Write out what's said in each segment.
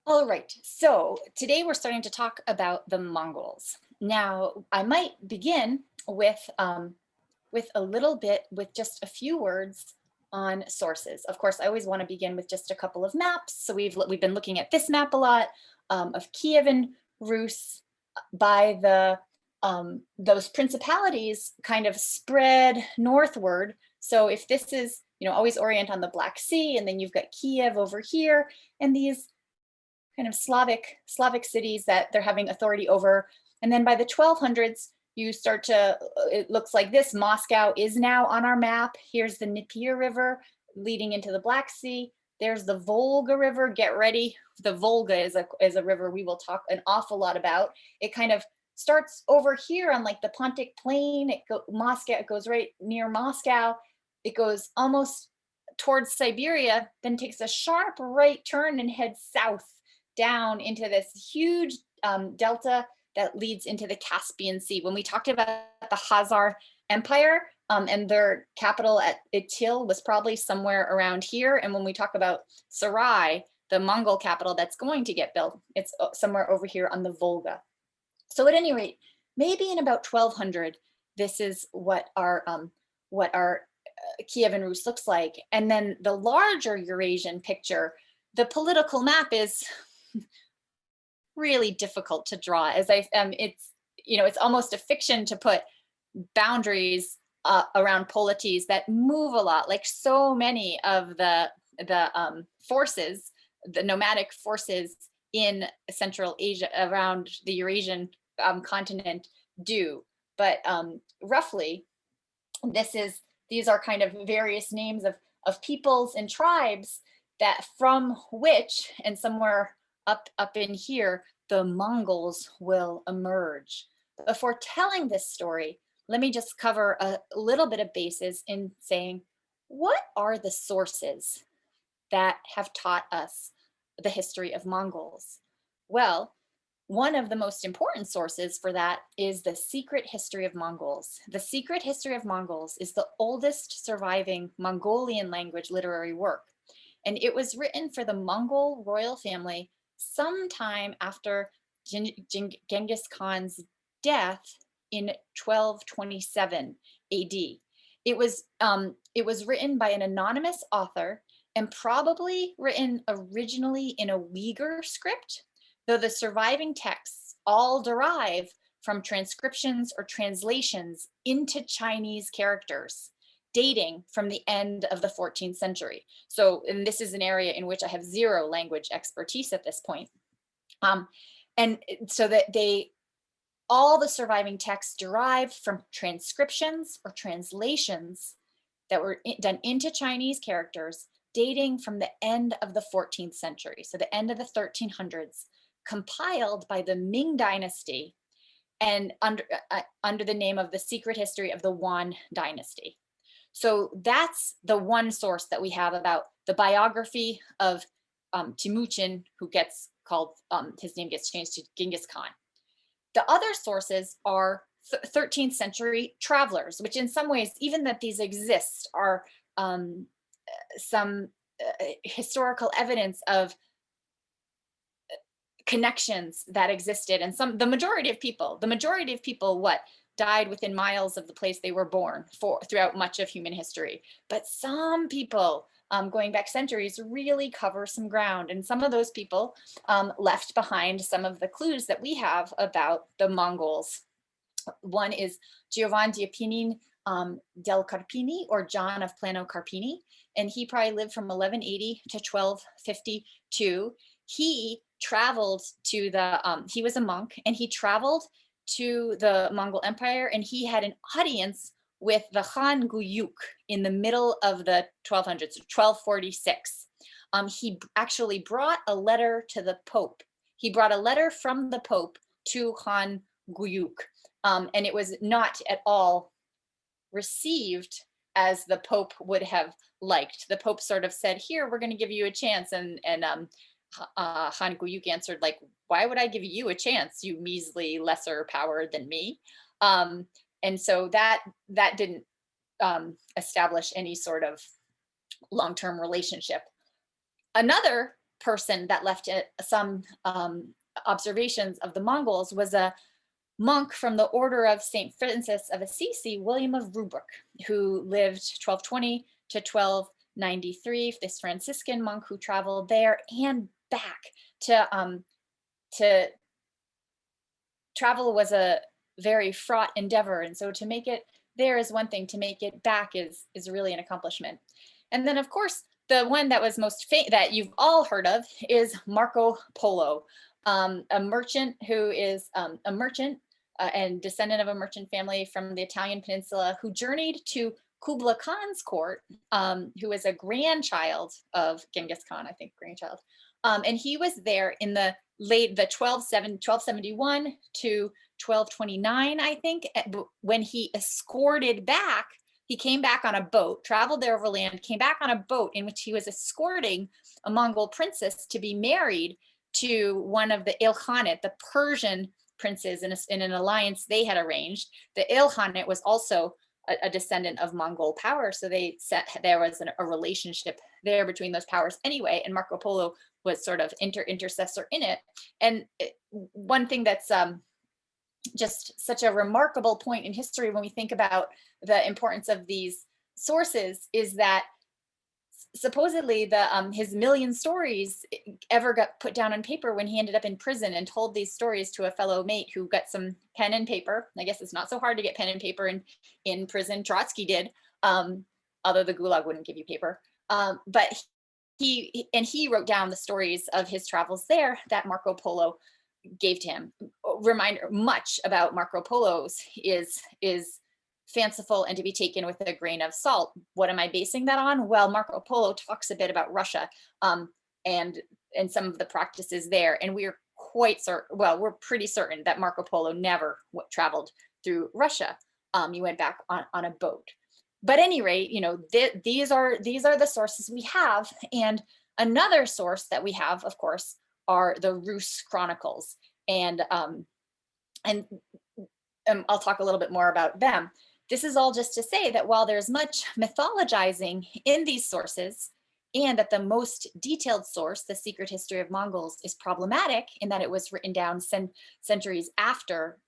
All right, so today we're starting to talk about the Mongols. Now, I might begin with a little bit, with just a few words on sources. Of course, I always want to begin with just a couple of maps. So we've been looking at this map a lot of Kiev and Rus by the those principalities kind of spread northward. So if this is, always orient on the Black Sea, and then you've got Kiev over here, and these kind of Slavic cities that they're having authority over. And then by the 1200s, you start to, it looks like this. Moscow is now on our map. Here's the Dnieper River leading into the Black Sea. There's the Volga River. Get ready. The Volga is a river we will talk an awful lot about. It kind of starts over here on like the Pontic Plain. Moscow, it goes right near Moscow. It goes almost towards Siberia, then takes a sharp right turn and heads south down into this huge delta that leads into the Caspian Sea. When we talked about the Khazar Empire, and their capital at Itil was probably somewhere around here. And when we talk about Sarai, the Mongol capital that's going to get built, it's somewhere over here on the Volga. So at any rate, maybe in about 1200, this is what our Kiev and Rus looks like. And then the larger Eurasian picture, the political map is really difficult to draw. It's almost a fiction to put boundaries around polities that move a lot, like so many of the forces, the nomadic forces in Central Asia around the Eurasian continent do. But roughly, these are kind of various names of peoples and tribes that from which, and somewhere up in here, the Mongols will emerge. Before telling this story, let me just cover a little bit of bases in saying, what are the sources that have taught us the history of Mongols? Well, one of the most important sources for that is the Secret History of Mongols. The Secret History of Mongols is the oldest surviving Mongolian language literary work, and it was written for the Mongol royal family sometime after Genghis Khan's death in 1227 AD. It was written by an anonymous author and probably written originally in a Uyghur script, though the surviving texts all derive from transcriptions or translations into Chinese characters dating from the end of the 14th century. So, and this is an area in which I have zero language expertise at this point. And so that all the surviving texts derive from transcriptions or translations that were done into Chinese characters dating from the end of the 14th century, so the end of the 1300s, compiled by the Ming Dynasty and under the name of the Secret History of the Yuan Dynasty. So that's the one source that we have about the biography of Timuchin, who gets called, his name gets changed to Genghis Khan. The other sources are 13th century travelers, which in some ways, even that these exist, are some historical evidence of connections that existed. And the majority of people what died within miles of the place they were born throughout much of human history. But some people, going back centuries, really cover some ground. And some of those people left behind some of the clues that we have about the Mongols. One is Giovan Diapinin del Carpini, or John of Plano Carpini, and he probably lived from 1180 to 1252. He traveled to he was a monk, and he traveled to the Mongol Empire, and he had an audience with the Khan Guyuk in the middle of the 1200s, 1246. He actually brought a letter to the Pope. He brought a letter from the Pope to Khan Guyuk, and it was not at all received as the Pope would have liked. The Pope sort of said, "Here, we're going to give you a chance," and Khan Guyuk answered, like, "Why would I give you a chance, you measly lesser power than me?" And so that didn't establish any sort of long-term relationship. Another person that left some observations of the Mongols was a monk from the order of St. Francis of Assisi, William of Rubruk, who lived 1220 to 1293, this Franciscan monk who traveled there and back to travel was a very fraught endeavor. And so to make it there is one thing, to make it back is really an accomplishment. And then of course, the one that was that you've all heard of is Marco Polo, a merchant who is a merchant and descendant of a merchant family from the Italian peninsula who journeyed to Kublai Khan's court, who was a grandchild of Genghis Khan, I think grandchild. And he was there in the 1271 to 1229, I think, when he escorted back. He came back on a boat, traveled there overland, came back on a boat in which he was escorting a Mongol princess to be married to one of the Ilkhanate, the Persian princes, in an alliance they had arranged. The Ilkhanate was also a descendant of Mongol power, so there was a relationship there between those powers anyway, and Marco Polo was sort of intercessor in it. And one thing that's just such a remarkable point in history when we think about the importance of these sources is that supposedly his million stories ever got put down on paper when he ended up in prison and told these stories to a fellow mate who got some pen and paper. I guess it's not so hard to get pen and paper in prison. Trotsky did, although the Gulag wouldn't give you paper. But he wrote down the stories of his travels there that Marco Polo gave to him. Reminder, much about Marco Polo's is fanciful and to be taken with a grain of salt. What am I basing that on? Well, Marco Polo talks a bit about Russia and some of the practices there. And we're we're pretty certain that Marco Polo never traveled through Russia. He went back on a boat. But at any rate, these are the sources we have. And another source that we have, of course, are the Rus chronicles. And I'll talk a little bit more about them. This is all just to say that while there's much mythologizing in these sources, and that the most detailed source, The Secret History of Mongols, is problematic in that it was written down centuries after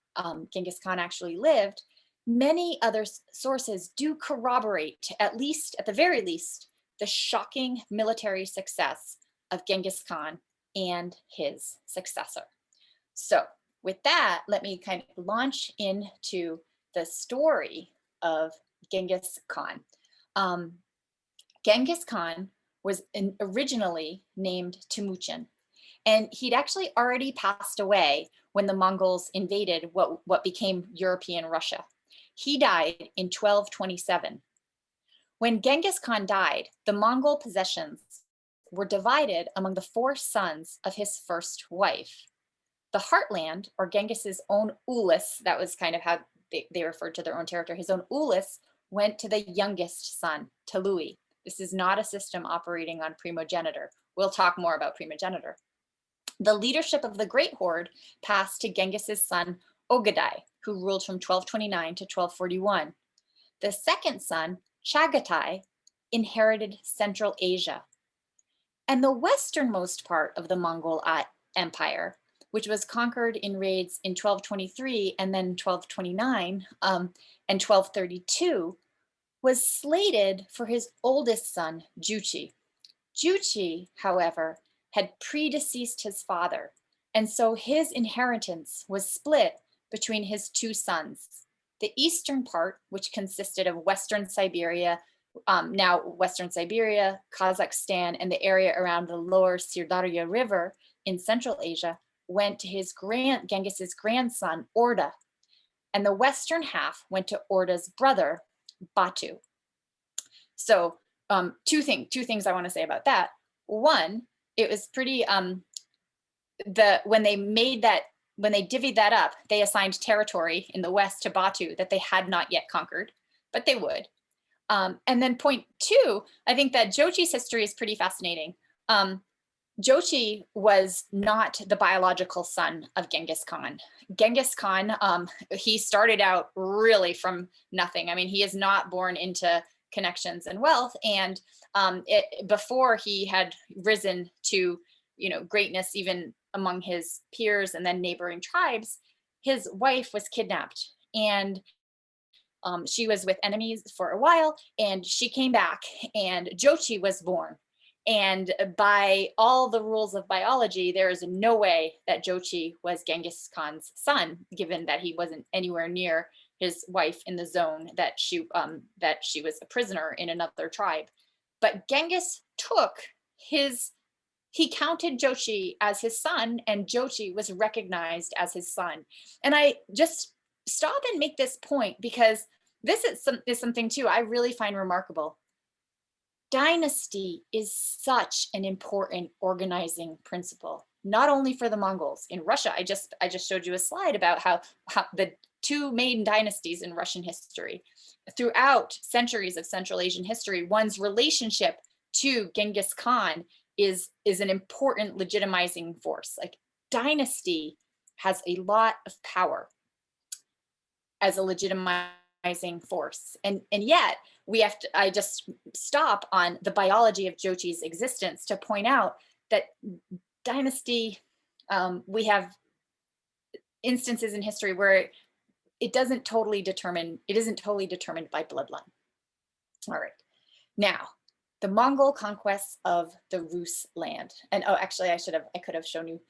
Genghis Khan actually lived, many other sources do corroborate, at the very least, the shocking military success of Genghis Khan and his successor. So with that, let me kind of launch into the story of Genghis Khan. Genghis Khan was originally named Temujin, and he'd actually already passed away when the Mongols invaded what became European Russia. He died in 1227. When Genghis Khan died, the Mongol possessions were divided among the 4 sons of his first wife. The heartland, or Genghis's own Ulis, that was kind of how they referred to their own territory, his own Ulis, went to the youngest son, Tului. This is not a system operating on primogeniture. We'll talk more about primogeniture. The leadership of the Great Horde passed to Genghis's son, Ogadai, who ruled from 1229 to 1241. The second son, Chagatai, inherited Central Asia. And the westernmost part of the Mongol Empire, which was conquered in raids in 1223 and then 1229 and 1232, was slated for his oldest son, Juchi. Juchi, however, had predeceased his father, and so his inheritance was split between his 2 sons. The eastern part, which consisted of Western Siberia, now Western Siberia, Kazakhstan, and the area around the lower Sirdarya River in Central Asia, went to Genghis's grandson, Orda. And the western half went to Orda's brother, Batu. So two things I want to say about that. One, it was pretty, when they divvied that up, they assigned territory in the west to Batu that they had not yet conquered, but they would. And then point 2, I think that Jochi's history is pretty fascinating. Jochi was not the biological son of Genghis Khan. Genghis Khan, he started out really from nothing. I mean, he is not born into connections and wealth. And before he had risen to greatness even among his peers and then neighboring tribes, his wife was kidnapped, and she was with enemies for a while, and she came back, and Jochi was born. And by all the rules of biology, there is no way that Jochi was Genghis Khan's son, given that he wasn't anywhere near his wife in the zone that she was a prisoner in another tribe. But Genghis he counted Jochi as his son, and Jochi was recognized as his son. And I just stop and make this point because this is something too I really find remarkable. Dynasty is such an important organizing principle, not only for the Mongols. In Russia, I just showed you a slide about how the two main dynasties in Russian history. Throughout centuries of Central Asian history, one's relationship to Genghis Khan is an important legitimizing force. Like, dynasty has a lot of power as a legitimizing force. And yet I just stop on the biology of Jochi's existence to point out that dynasty, we have instances in history where it isn't totally determined by bloodline. All right, now the Mongol conquests of the Rus land. And oh, actually I could have shown you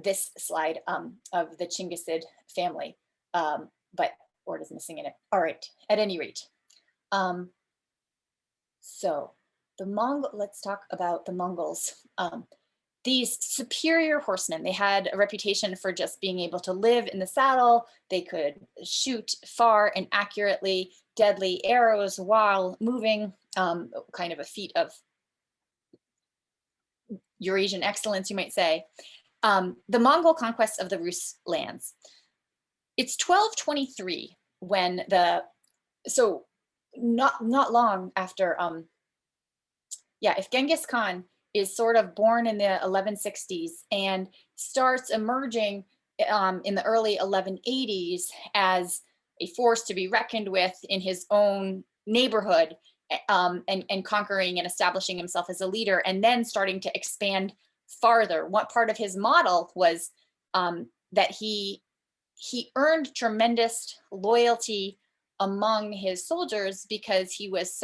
this slide of the Chinggisid family, but word is missing in it. All right, at any rate. So let's talk about the Mongols. These superior horsemen, they had a reputation for just being able to live in the saddle. They could shoot far and accurately deadly arrows while moving, kind of a feat of Eurasian excellence, you might say. The Mongol conquest of the Rus lands. It's 1223 when so not long after, if Genghis Khan is sort of born in the 1160s and starts emerging in the early 1180s as a force to be reckoned with in his own neighborhood, and conquering and establishing himself as a leader, and then starting to expand farther. What part of his model was that he earned tremendous loyalty among his soldiers because he was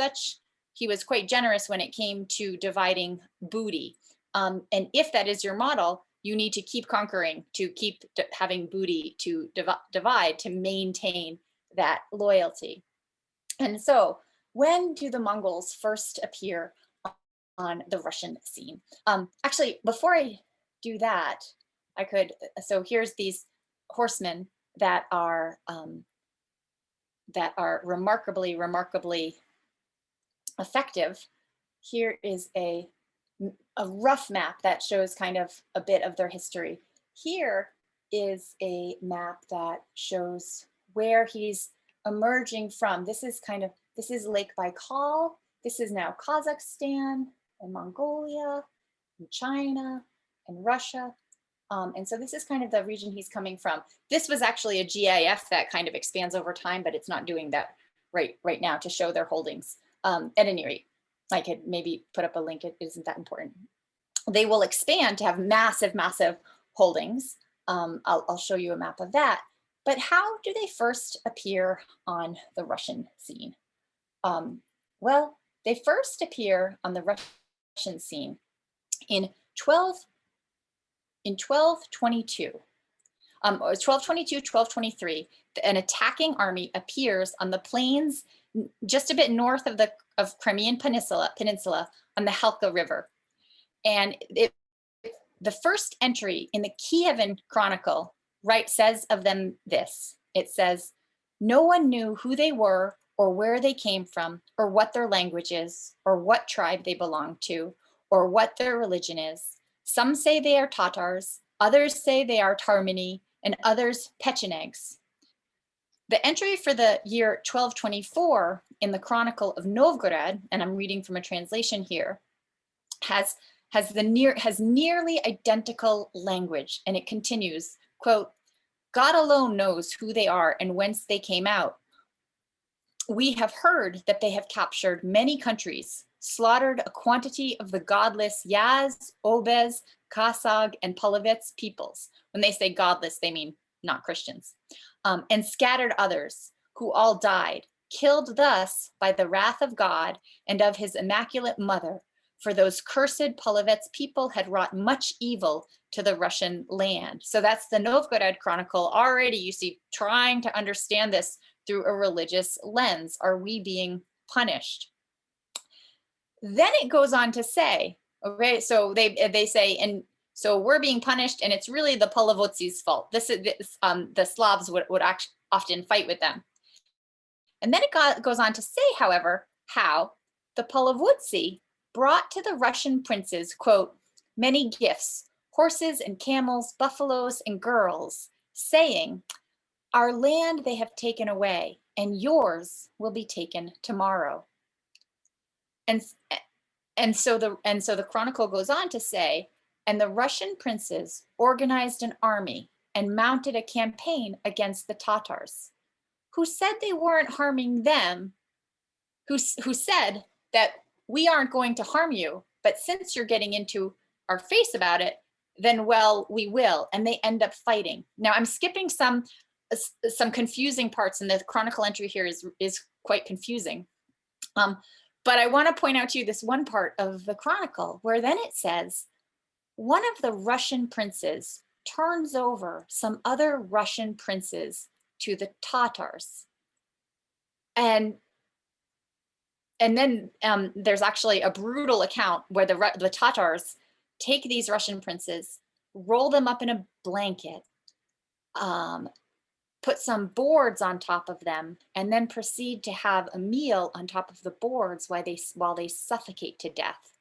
quite generous when it came to dividing booty. And if that is your model, you need to keep conquering, to keep having booty to divide, to maintain that loyalty. And so when do the Mongols first appear on the Russian scene? Actually, before I do that, so here's these horsemen that are remarkably effective. Here is a rough map that shows kind of a bit of their history. Here is a map that shows where he's emerging from. This is Lake Baikal. This is now Kazakhstan and Mongolia and China and Russia. And so this is kind of the region he's coming from. This was actually a GIF that kind of expands over time, but it's not doing that right now to show their holdings. At any rate, I could maybe put up a link. It isn't that important. They will expand to have massive holdings. I'll show you a map of that. But how do they first appear on the Russian scene? Well, they first appear on the Russian scene in 1222. 1222, 1223, an attacking army appears on the plains just a bit north of Crimean Peninsula on the Halka River. And the first entry in the Kievan Chronicle says of them this. It says, "No one knew who they were or where they came from or what their language is or what tribe they belong to or what their religion is. Some say they are Tatars, others say they are Tarmani, and others Pechenegs." The entry for the year 1224 in the Chronicle of Novgorod, and I'm reading from a translation here, has nearly identical language, and it continues, quote, "God alone knows who they are and whence they came out. We have heard that they have captured many countries, slaughtered a quantity of the godless Yaz, Obez, Kasag, and Polovets peoples. When they say godless, they mean not Christians. And scattered others, who all died, killed thus by the wrath of God and of his immaculate mother, for those cursed Polovets people had wrought much evil to the Russian land. So that's the Novgorod Chronicle already, you see, trying to understand this through a religious lens. Are we being punished? Then it goes on to say, okay, so they say, and so we're being punished, and it's really the Polovotsi's fault. This is the Slavs would often fight with them. And then it goes on to say, however, how the Polovotsi brought to the Russian princes, quote, many gifts, horses and camels, buffaloes and girls, saying, our land they have taken away, and yours will be taken tomorrow. And so the chronicle goes on to say, and the Russian princes organized an army and mounted a campaign against the Tatars, who said they weren't harming them, who said that we aren't going to harm you, but since you're getting into our face about it, then well, we will. And they end up fighting. Now I'm skipping some confusing parts, and the chronicle entry here is quite confusing. But I want to point out to you this one part of the chronicle where then it says, one of the Russian princes turns over some other Russian princes to the Tatars. And then there's actually a brutal account where the Tatars take these Russian princes, roll them up in a blanket, put some boards on top of them, and then proceed to have a meal on top of the boards while they suffocate to death.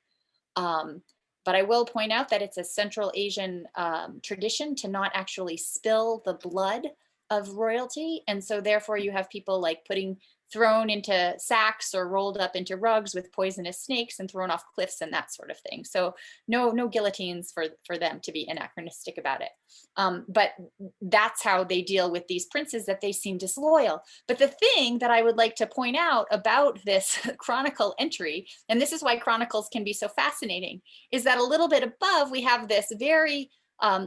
But I will point out that it's a Central Asian tradition to not actually spill the blood of royalty. And so therefore you have people like thrown into sacks or rolled up into rugs with poisonous snakes and thrown off cliffs and that sort of thing. So no guillotines for them, to be anachronistic about it. But that's how they deal with these princes, that they seem disloyal. But the thing that I would like to point out about this chronicle entry, and this is why chronicles can be so fascinating, is that a little bit above we have this very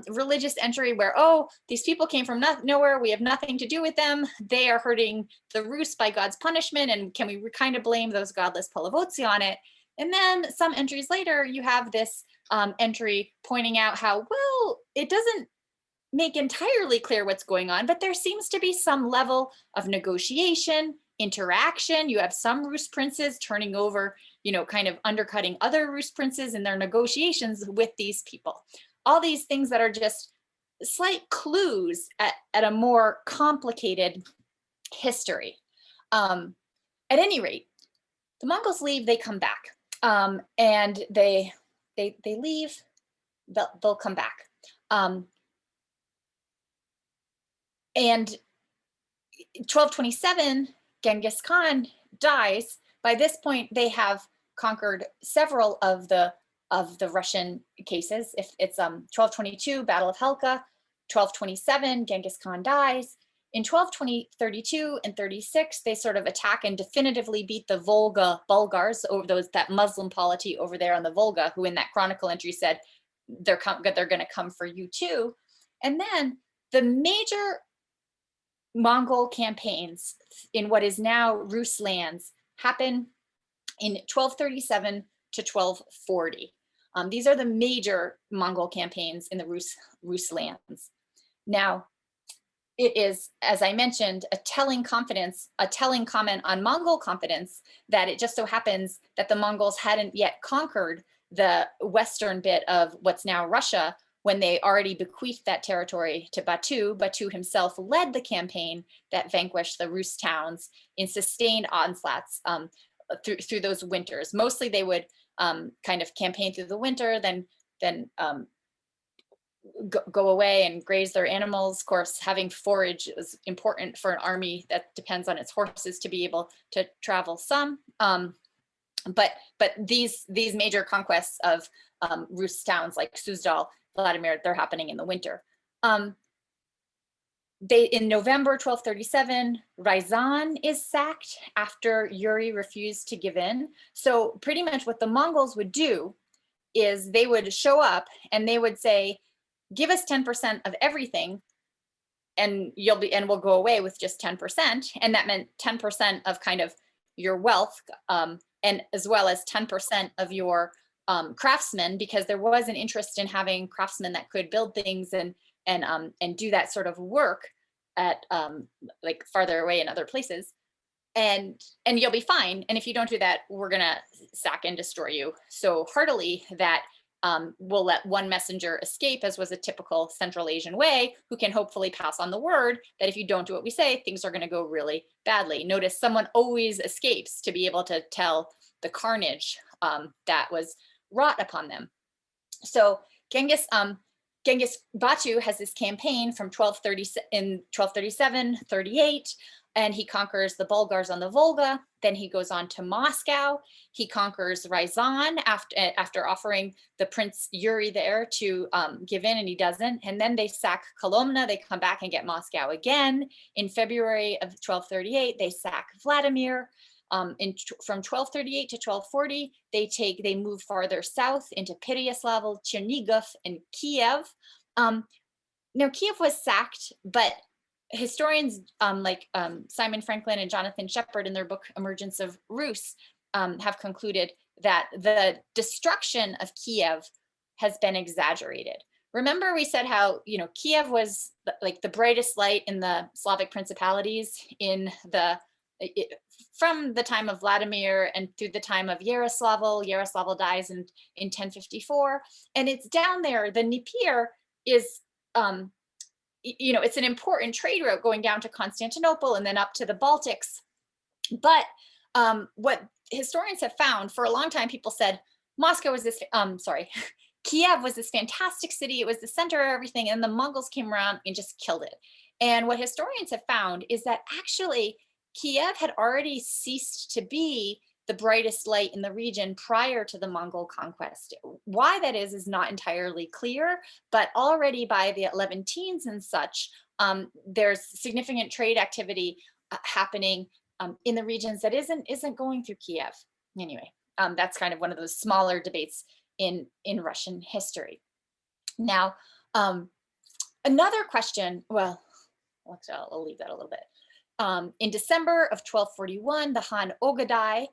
religious entry where, oh, these people came from nowhere, we have nothing to do with them, they are hurting the Rus by God's punishment, and can we kind of blame those godless Polovotsi on it? And then some entries later, you have this entry pointing out how, well, it doesn't make entirely clear what's going on, but there seems to be some level of negotiation, interaction. You have some Rus princes turning over, kind of undercutting other Rus princes in their negotiations with these people. All these things that are just slight clues at a more complicated history. At any rate, the Mongols leave, they come back, and they leave, they'll come back. And 1227, Genghis Khan dies. By this point, they have conquered several of the Russian cases. If it's 1222, Battle of Helka, 1227, Genghis Khan dies. In 1232 and 36, they sort of attack and definitively beat the Volga Bulgars, over that Muslim polity over there on the Volga, who in that chronicle entry said they're going to come for you too. And then the major Mongol campaigns in what is now Rus lands happen in 1237 to 1240. These are the major Mongol campaigns in the Rus lands. Now, it is, as I mentioned, a telling comment on Mongol confidence that it just so happens that the Mongols hadn't yet conquered the western bit of what's now Russia when they already bequeathed that territory to Batu. Batu himself led the campaign that vanquished the Rus towns in sustained onslaughts through those winters. Mostly they would kind of campaign through the winter, then go away and graze their animals. Of course, having forage is important for an army that depends on its horses to be able to travel some. But these major conquests of Rus towns like Suzdal, Vladimir, they're happening in the winter. In November 1237, Ryazan is sacked after Yuri refused to give in. So pretty much what the Mongols would do is they would show up and they would say, give us 10% of everything and we'll go away with just 10%. And that meant 10% of kind of your wealth, and as well as 10% of your craftsmen, because there was an interest in having craftsmen that could build things and do that sort of work at like farther away in other places. And you'll be fine. And if you don't do that, we're gonna sack and destroy you so heartily that we'll let one messenger escape, as was a typical Central Asian way, who can hopefully pass on the word that if you don't do what we say, things are going to go really badly. Notice someone always escapes to be able to tell the carnage that was wrought upon them. So Genghis Batu has this campaign from 1237, 38, and he conquers the Bulgars on the Volga. Then he goes on to Moscow. He conquers Ryazan after offering the Prince Yuri there to give in, and he doesn't. And then they sack Kolomna. They come back and get Moscow again. In February of 1238, they sack Vladimir. From 1238 to 1240, they move farther south into Pereyaslav, Chernigov, and Kiev. Now Kiev was sacked, but historians like Simon Franklin and Jonathan Shepard in their book Emergence of Rus have concluded that the destruction of Kiev has been exaggerated. Remember we said how, Kiev was like the brightest light in the Slavic principalities from the time of Vladimir and through the time of Yaroslavl. Yaroslavl dies in 1054, and it's down there. The Dnieper is it's an important trade route going down to Constantinople and then up to the Baltics. But what historians have found, for a long time, people said Moscow was this, Kiev was this fantastic city. It was the center of everything. And the Mongols came around and just killed it. And what historians have found is that actually Kiev had already ceased to be the brightest light in the region prior to the Mongol conquest. Why that is not entirely clear, but already by the 11 teens and such, there's significant trade activity happening in the regions that isn't going through Kiev. Anyway, that's kind of one of those smaller debates in Russian history. Now, another question, well, I'll leave that a little bit. In December of 1241, the Han Ogadai,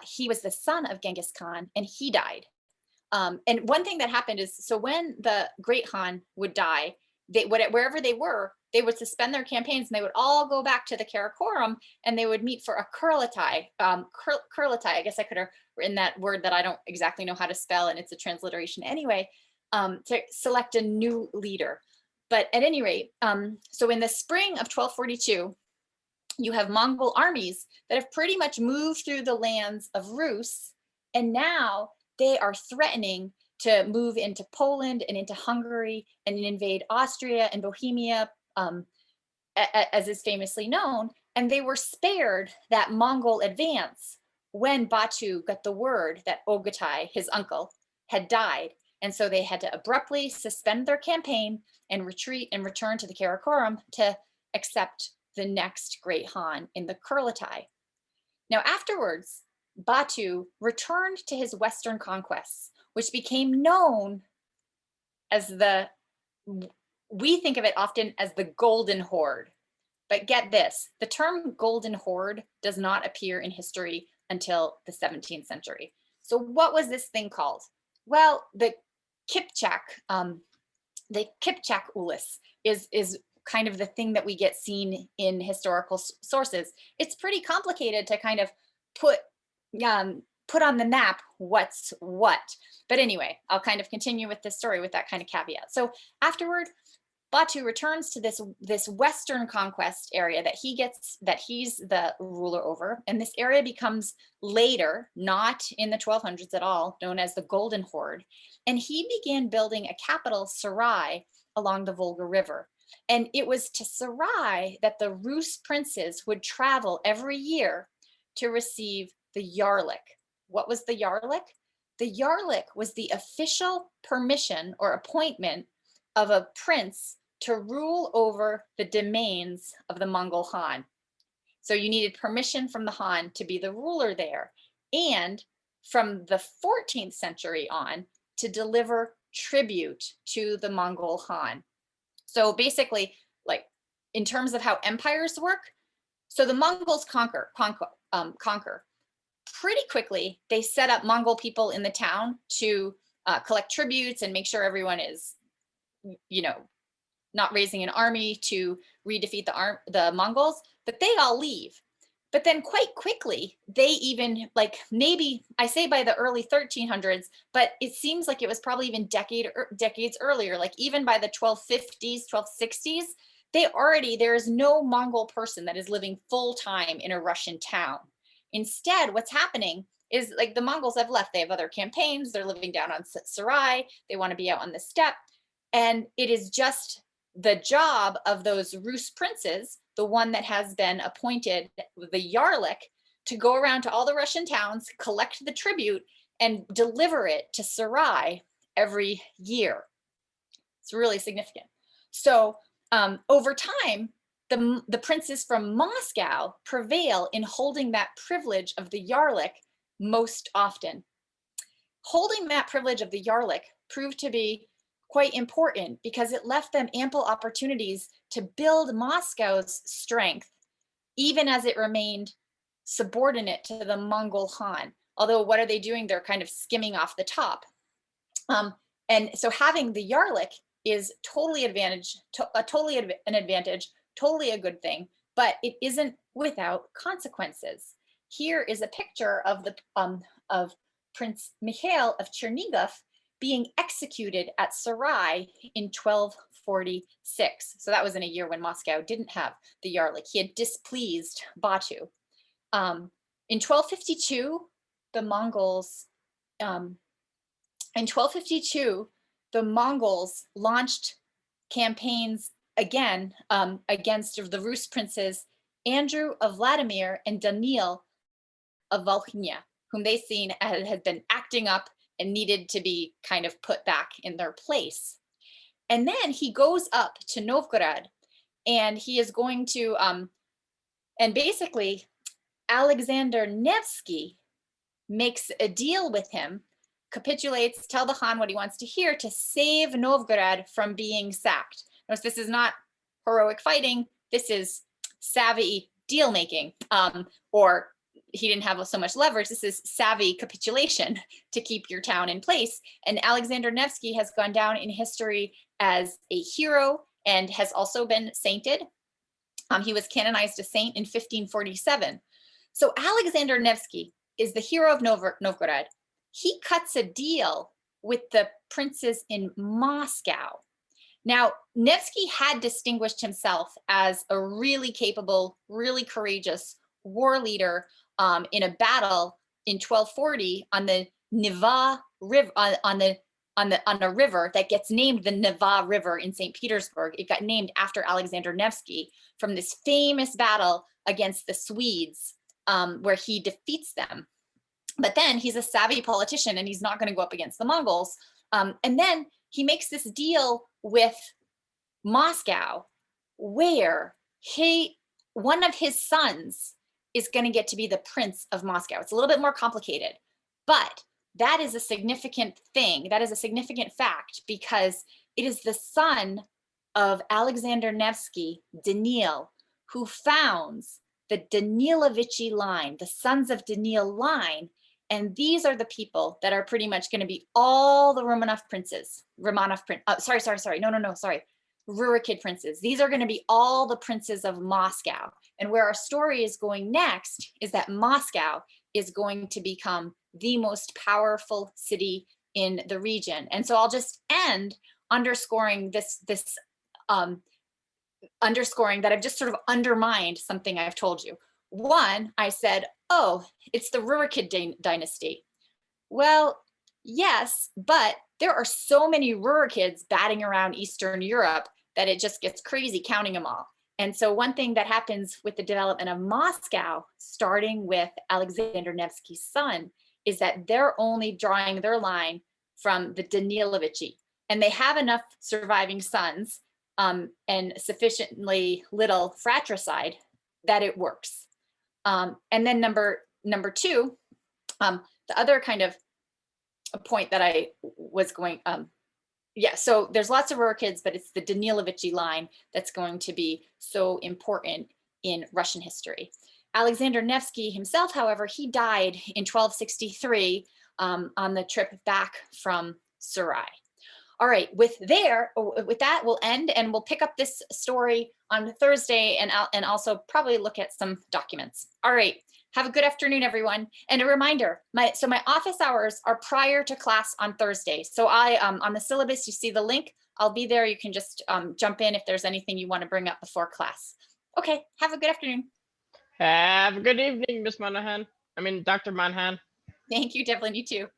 he was the son of Genghis Khan, and he died. And one thing that happened is, so when the great Khan would die, wherever they were, they would suspend their campaigns and they would all go back to the Karakorum and they would meet for a Kurultai. Kurultai, I guess I could have written that word that I don't exactly know how to spell, and it's a transliteration anyway, to select a new leader. But at any rate, so in the spring of 1242, you have Mongol armies that have pretty much moved through the lands of Rus, and now they are threatening to move into Poland and into Hungary and invade Austria and Bohemia, as is famously known. And they were spared that Mongol advance when Batu got the word that Ogatai, his uncle, had died. And so they had to abruptly suspend their campaign and retreat and return to the Karakorum to accept the next great Han in the Kurultai. Now afterwards, Batu returned to his Western conquests, which became known as we think of it often as the Golden Horde. But get this, the term Golden Horde does not appear in history until the 17th century. So what was this thing called? Well, the Kipchak Ulis is kind of the thing that we get seen in historical sources. It's pretty complicated to kind of put on the map what's what. But anyway, I'll kind of continue with this story with that kind of caveat. So afterward, Batu returns to this Western conquest area that he's the ruler over. And this area becomes later, not in the 1200s at all, known as the Golden Horde. And he began building a capital, Sarai, along the Volga River. And it was to Sarai that the Rus princes would travel every year to receive the Yarlik. What was the Yarlik? The Yarlik was the official permission or appointment of a prince to rule over the domains of the Mongol Khan. So you needed permission from the Khan to be the ruler there. And from the 14th century on to deliver tribute to the Mongol Khan. So basically, like in terms of how empires work, so the Mongols conquer. Pretty quickly, they set up Mongol people in the town to collect tributes and make sure everyone is, you know, not raising an army to redefeat the Mongols, but they all leave. But then quite quickly, they even, like, maybe I say by the early 1300s, but it seems like it was probably even decades earlier, like even by the 1250s, 1260s, there is no Mongol person that is living full time in a Russian town. Instead, what's happening is, like, the Mongols have left. They have other campaigns. They're living down on Sarai. They want to be out on the steppe. And it is just the job of those Rus princes, the one that has been appointed, the Yarlik, to go around to all the Russian towns, collect the tribute, and deliver it to Sarai every year. It's really significant. So over time, the princes from Moscow prevail in holding that privilege of the Yarlik most often. Holding that privilege of the Yarlik proved to be quite important because it left them ample opportunities to build Moscow's strength, even as it remained subordinate to the Mongol Khan. Although what are they doing? They're kind of skimming off the top. And so having the Yarlik is totally an advantage, totally a good thing, but it isn't without consequences. Here is a picture of of Prince Mikhail of Chernigov being executed at Sarai in 1246. So that was in a year when Moscow didn't have the Yarlik. He had displeased Batu. In 1252, the Mongols launched campaigns again against the Rus princes Andrew of Vladimir and Daniil of Volhynia, whom they seen had been acting up and needed to be kind of put back in their place. And then he goes up to Novgorod, and he is going to, and basically Alexander Nevsky makes a deal with him, capitulates, tell the Khan what he wants to hear to save Novgorod from being sacked. Notice this is not heroic fighting, this is savvy deal making, or he didn't have so much leverage. This is savvy capitulation to keep your town in place. And Alexander Nevsky has gone down in history as a hero and has also been sainted. He was canonized a saint in 1547. So Alexander Nevsky is the hero of Novgorod. He cuts a deal with the princes in Moscow. Now, Nevsky had distinguished himself as a really capable, really courageous war leader in a battle in 1240 on the Neva River, on a river that gets named the Neva River in St. Petersburg. It got named after Alexander Nevsky from this famous battle against the Swedes, where he defeats them. But then he's a savvy politician and he's not going to go up against the Mongols. And then he makes this deal with Moscow where one of his sons is going to get to be the Prince of Moscow. It's a little bit more complicated, but that is a significant thing. That is a significant fact because it is the son of Alexander Nevsky, Danil, who founds the Danilovichy line, the Sons of Danil line. And these are the people that are pretty much going to be all the Rurikid princes. These are going to be all the princes of Moscow. And where our story is going next is that Moscow is going to become the most powerful city in the region. And so I'll just end underscoring underscoring that I've just sort of undermined something I've told you. One, I said, oh, it's the Rurikid dynasty. Well, yes, but there are so many Rurikids batting around Eastern Europe that it just gets crazy counting them all. And so one thing that happens with the development of Moscow, starting with Alexander Nevsky's son, is that they're only drawing their line from the Danilovichy. And they have enough surviving sons and sufficiently little fratricide that it works. And then number two, the other kind of a point that I was going, yeah, so there's lots of Rurikids, but it's the Danilovichy line that's going to be so important in Russian history. Alexander Nevsky himself, however, he died in 1263 on the trip back from Sarai. All right, with that, we'll end, and we'll pick up this story on Thursday, and also probably look at some documents. All right, have a good afternoon, everyone. And a reminder, my office hours are prior to class on Thursday. So on the syllabus, you see the link. I'll be there. You can just jump in if there's anything you want to bring up before class. Okay, have a good afternoon. Have a good evening, Miss Monahan. Dr. Monahan. Thank you, Devlin. You too.